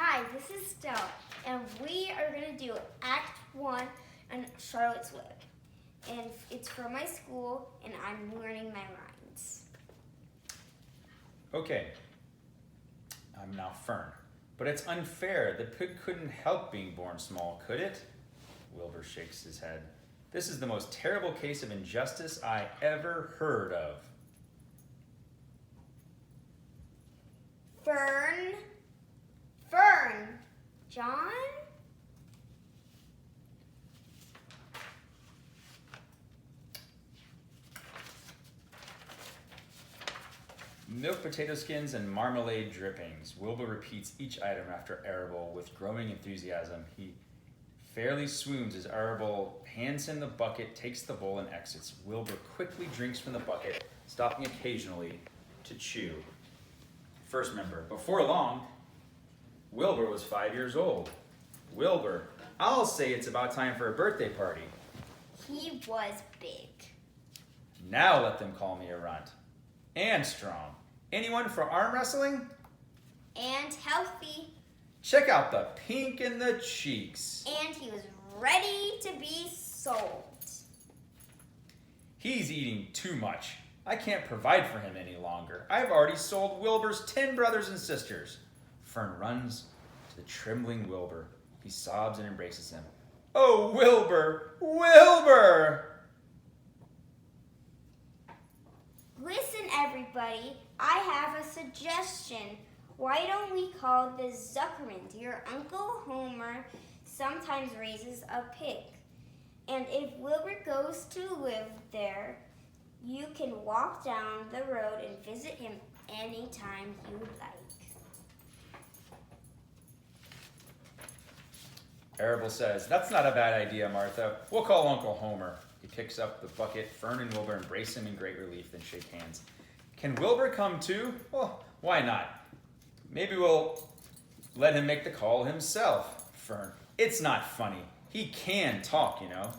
Hi, this is Stella, and we are going to do Act 1 on Charlotte's Web. And it's from my school, and I'm learning my lines. Okay, I'm now Fern. But it's unfair. The pig couldn't help being born small, could it? Wilbur shakes his head. This is the most terrible case of injustice I ever heard of. Fern? John? Milk, potato skins, and marmalade drippings. Wilbur repeats each item after Arable with growing enthusiasm. He fairly swoons as Arable hands him the bucket, takes the bowl, and exits. Wilbur quickly drinks from the bucket, stopping occasionally to chew. First member. Before long, Wilbur was 5 years old. Wilbur, I'll say it's about time for a birthday party. He was big. Now let them call me a runt. And strong. Anyone for arm wrestling? And healthy. Check out the pink in the cheeks. And he was ready to be sold. He's eating too much. I can't provide for him any longer. I've already sold Wilbur's 10 brothers and sisters. Fern runs to the trembling Wilbur. He sobs and embraces him. Oh, Wilbur! Wilbur! Listen, everybody, I have a suggestion. Why don't we call the Zuckermans? Your Uncle Homer sometimes raises a pig. And if Wilbur goes to live there, you can walk down the road and visit him anytime you like. Arable says, that's not a bad idea, Martha. We'll call Uncle Homer. He picks up the bucket. Fern and Wilbur embrace him in great relief, then shake hands. Can Wilbur come too? Well, why not? Maybe we'll let him make the call himself. Fern, it's not funny. He can talk, you know.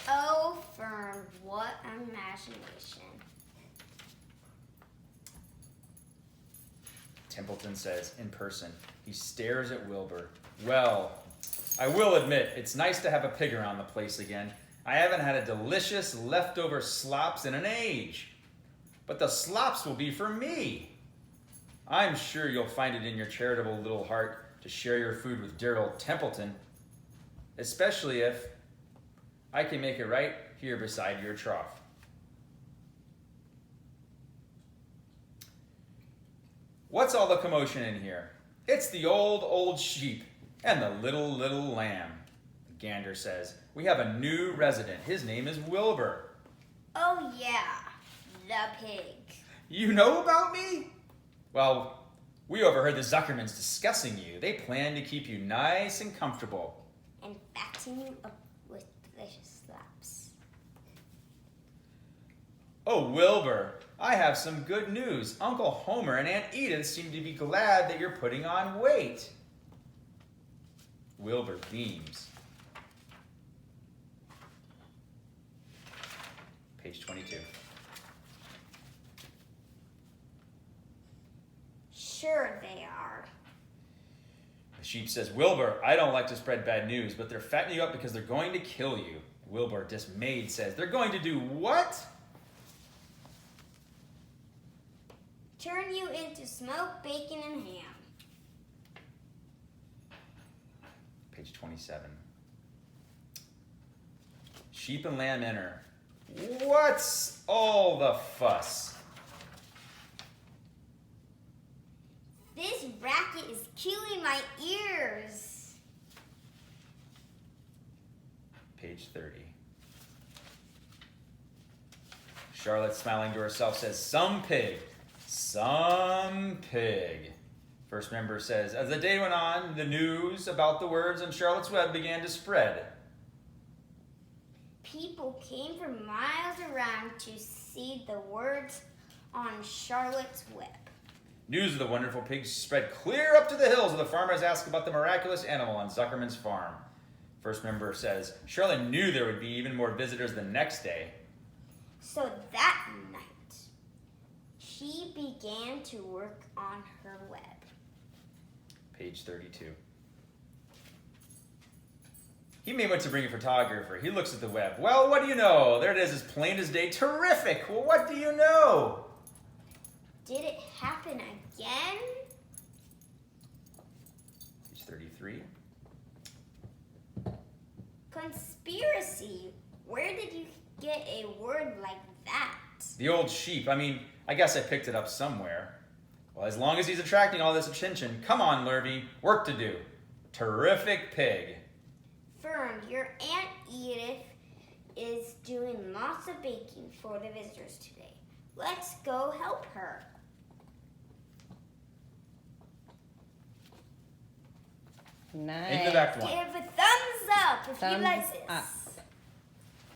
Oh, Fern, what imagination. Templeton says, in person. He stares at Wilbur. Well, I will admit, it's nice to have a pig around the place again. I haven't had a delicious leftover slops in an age. But the slops will be for me. I'm sure you'll find it in your charitable little heart to share your food with dear old Templeton. Especially if I can make it right here beside your trough. What's all the commotion in here? It's the old sheep and the little lamb. The gander says, we have a new resident. His name is Wilbur. Oh yeah, the pig. You know about me? Well, we overheard the Zuckermans discussing you. They plan to keep you nice and comfortable. And fatten you up with delicious slaps. Oh, Wilbur, I have some good news. Uncle Homer and Aunt Edith seem to be glad that you're putting on weight. Wilbur beams. Page 22. Sure they are. The sheep says, Wilbur, I don't like to spread bad news, but they're fattening you up because they're going to kill you. Wilbur, dismayed, says, they're going to do what? Turn you into smoked bacon and ham. Page 27. Sheep and lamb enter. What's all the fuss? This racket is killing my ears. Page 30. Charlotte, smiling to herself, says, some pig. First member says, as the day went on, the news about the words on Charlotte's Web began to spread. People came from miles around to see the words on Charlotte's Web. News of the wonderful pigs spread clear up to the hills, and the farmers asked about the miraculous animal on Zuckerman's farm. First member says, Charlotte knew there would be even more visitors the next day. So that night, she began to work on her web. Page 32. He may want to bring a photographer. He looks at the web. Well, what do you know? There it is, as plain as day. Terrific. Well, what do you know? Did it happen again? Page 33. Conspiracy. Where did you get a word like that? The old sheep. I guess I picked it up somewhere. Well, as long as he's attracting all this attention, come on, Lurvy, work to do. Terrific pig. Fern, your Aunt Edith is doing lots of baking for the visitors today. Let's go help her. Nice. End of Act 1. Give a thumbs up if you Thumbs like this. up.